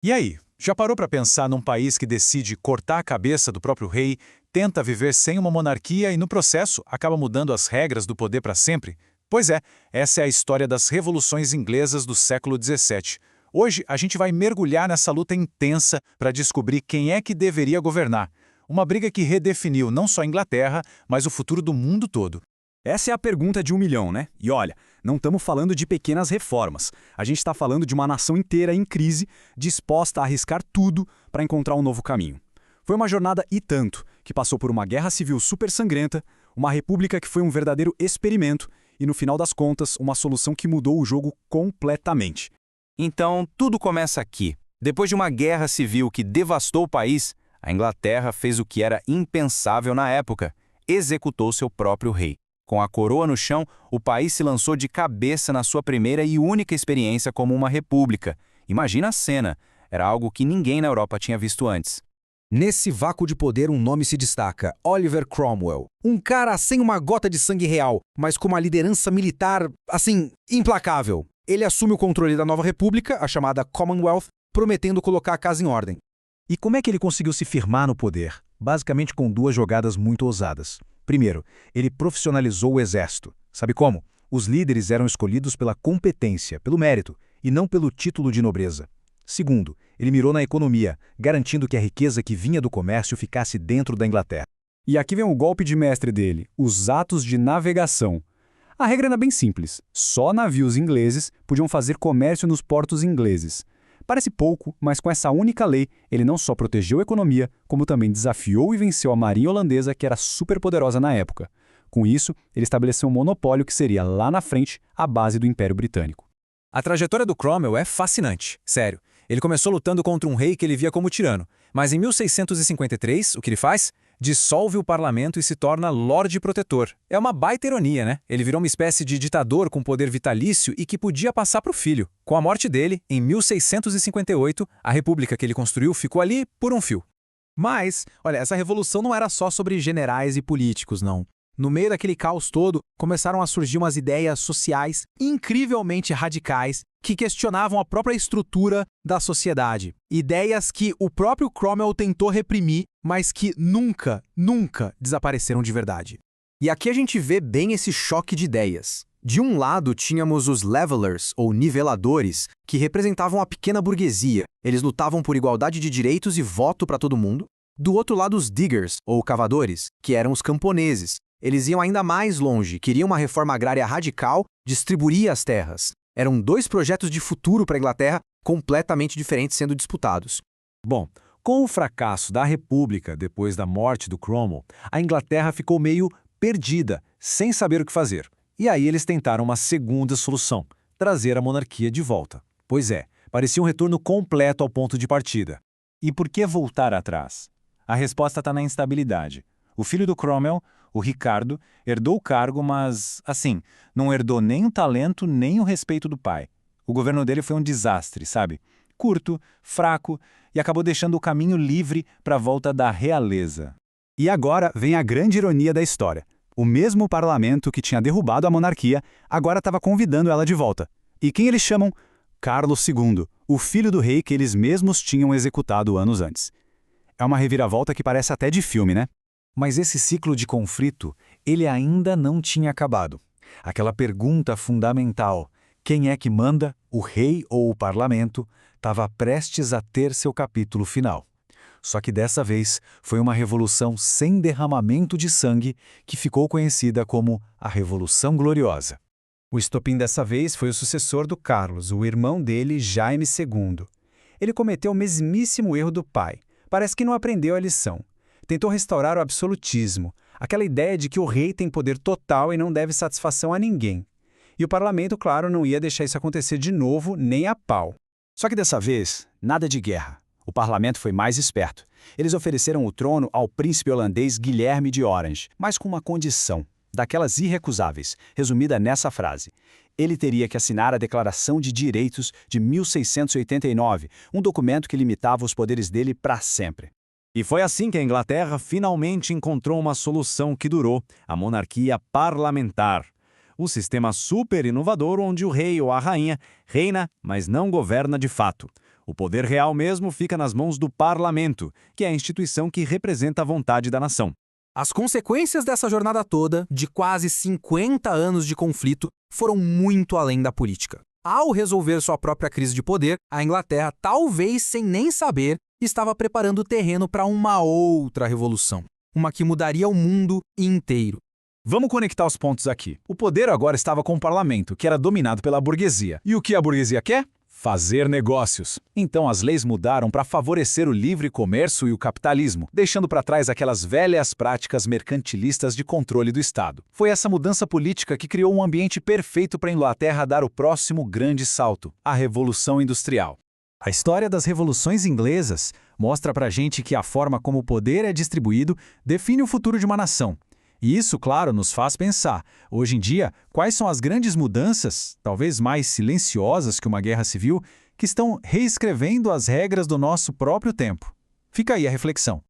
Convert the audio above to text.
E aí, já parou para pensar num país que decide cortar a cabeça do próprio rei, tenta viver sem uma monarquia e, no processo, acaba mudando as regras do poder para sempre? Pois é, essa é a história das revoluções inglesas do século XVII. Hoje, a gente vai mergulhar nessa luta intensa para descobrir quem é que deveria governar. Uma briga que redefiniu não só a Inglaterra, mas o futuro do mundo todo. Essa é a pergunta de 1 milhão, né? E olha, não estamos falando de pequenas reformas. A gente está falando de uma nação inteira em crise, disposta a arriscar tudo para encontrar um novo caminho. Foi uma jornada e tanto, que passou por uma guerra civil super sangrenta, uma república que foi um verdadeiro experimento e, no final das contas, uma solução que mudou o jogo completamente. Então, tudo começa aqui. Depois de uma guerra civil que devastou o país, a Inglaterra fez o que era impensável na época: executou seu próprio rei. Com a coroa no chão, o país se lançou de cabeça na sua primeira e única experiência como uma república. Imagina a cena, era algo que ninguém na Europa tinha visto antes. Nesse vácuo de poder, um nome se destaca: Oliver Cromwell. Um cara sem uma gota de sangue real, mas com uma liderança militar, assim, implacável. Ele assume o controle da nova república, a chamada Commonwealth, prometendo colocar a casa em ordem. E como é que ele conseguiu se firmar no poder? Basicamente com duas jogadas muito ousadas. Primeiro, ele profissionalizou o exército. Sabe como? Os líderes eram escolhidos pela competência, pelo mérito, e não pelo título de nobreza. Segundo, ele mirou na economia, garantindo que a riqueza que vinha do comércio ficasse dentro da Inglaterra. E aqui vem o golpe de mestre dele, os atos de navegação. A regra era bem simples, só navios ingleses podiam fazer comércio nos portos ingleses. Parece pouco, mas com essa única lei, ele não só protegeu a economia, como também desafiou e venceu a marinha holandesa, que era superpoderosa na época. Com isso, ele estabeleceu um monopólio que seria, lá na frente, a base do Império Britânico. A trajetória do Cromwell é fascinante, sério. Ele começou lutando contra um rei que ele via como tirano, mas em 1653, o que ele faz? Dissolve o parlamento e se torna Lorde Protetor. É uma baita ironia, né? Ele virou uma espécie de ditador com poder vitalício e que podia passar para o filho. Com a morte dele, em 1658, a república que ele construiu ficou ali por um fio. Mas, olha, essa revolução não era só sobre generais e políticos, não. No meio daquele caos todo, começaram a surgir umas ideias sociais incrivelmente radicais que questionavam a própria estrutura da sociedade. Ideias que o próprio Cromwell tentou reprimir, mas que nunca desapareceram de verdade. E aqui a gente vê bem esse choque de ideias. De um lado, tínhamos os levelers, ou niveladores, que representavam a pequena burguesia. Eles lutavam por igualdade de direitos e voto para todo mundo. Do outro lado, os diggers, ou cavadores, que eram os camponeses. Eles iam ainda mais longe, queriam uma reforma agrária radical, distribuir as terras. Eram dois projetos de futuro para a Inglaterra completamente diferentes sendo disputados. Bom, com o fracasso da República depois da morte do Cromwell, a Inglaterra ficou meio perdida, sem saber o que fazer. E aí eles tentaram uma segunda solução: trazer a monarquia de volta. Pois é, parecia um retorno completo ao ponto de partida. E por que voltar atrás? A resposta está na instabilidade. O filho do Cromwell, o Ricardo, herdou o cargo, mas, assim, não herdou nem o talento nem o respeito do pai. O governo dele foi um desastre, sabe? Curto, fraco e acabou deixando o caminho livre para a volta da realeza. E agora vem a grande ironia da história. O mesmo parlamento que tinha derrubado a monarquia agora estava convidando ela de volta. E quem eles chamam? Carlos II, o filho do rei que eles mesmos tinham executado anos antes. É uma reviravolta que parece até de filme, né? Mas esse ciclo de conflito, ele ainda não tinha acabado. Aquela pergunta fundamental, quem é que manda, o rei ou o parlamento, estava prestes a ter seu capítulo final. Só que dessa vez foi uma revolução sem derramamento de sangue que ficou conhecida como a Revolução Gloriosa. O estopim dessa vez foi o sucessor do Carlos, o irmão dele, Jaime II. Ele cometeu o mesmíssimo erro do pai. Parece que não aprendeu a lição. Tentou restaurar o absolutismo, aquela ideia de que o rei tem poder total e não deve satisfação a ninguém. E o parlamento, claro, não ia deixar isso acontecer de novo, nem a pau. Só que dessa vez, nada de guerra. O parlamento foi mais esperto. Eles ofereceram o trono ao príncipe holandês Guilherme de Orange, mas com uma condição, daquelas irrecusáveis, resumida nessa frase: ele teria que assinar a Declaração de Direitos de 1689, um documento que limitava os poderes dele para sempre. E foi assim que a Inglaterra finalmente encontrou uma solução que durou, a monarquia parlamentar. Um sistema super inovador onde o rei ou a rainha reina, mas não governa de fato. O poder real mesmo fica nas mãos do parlamento, que é a instituição que representa a vontade da nação. As consequências dessa jornada toda, de quase 50 anos de conflito, foram muito além da política. Ao resolver sua própria crise de poder, a Inglaterra, talvez sem nem saber, estava preparando o terreno para uma outra revolução. Uma que mudaria o mundo inteiro. Vamos conectar os pontos aqui. O poder agora estava com o parlamento, que era dominado pela burguesia. E o que a burguesia quer? Fazer negócios. Então as leis mudaram para favorecer o livre comércio e o capitalismo, deixando para trás aquelas velhas práticas mercantilistas de controle do Estado. Foi essa mudança política que criou um ambiente perfeito para a Inglaterra dar o próximo grande salto, a Revolução Industrial. A história das revoluções inglesas mostra pra gente que a forma como o poder é distribuído define o futuro de uma nação. E isso, claro, nos faz pensar, hoje em dia, quais são as grandes mudanças, talvez mais silenciosas que uma guerra civil, que estão reescrevendo as regras do nosso próprio tempo. Fica aí a reflexão.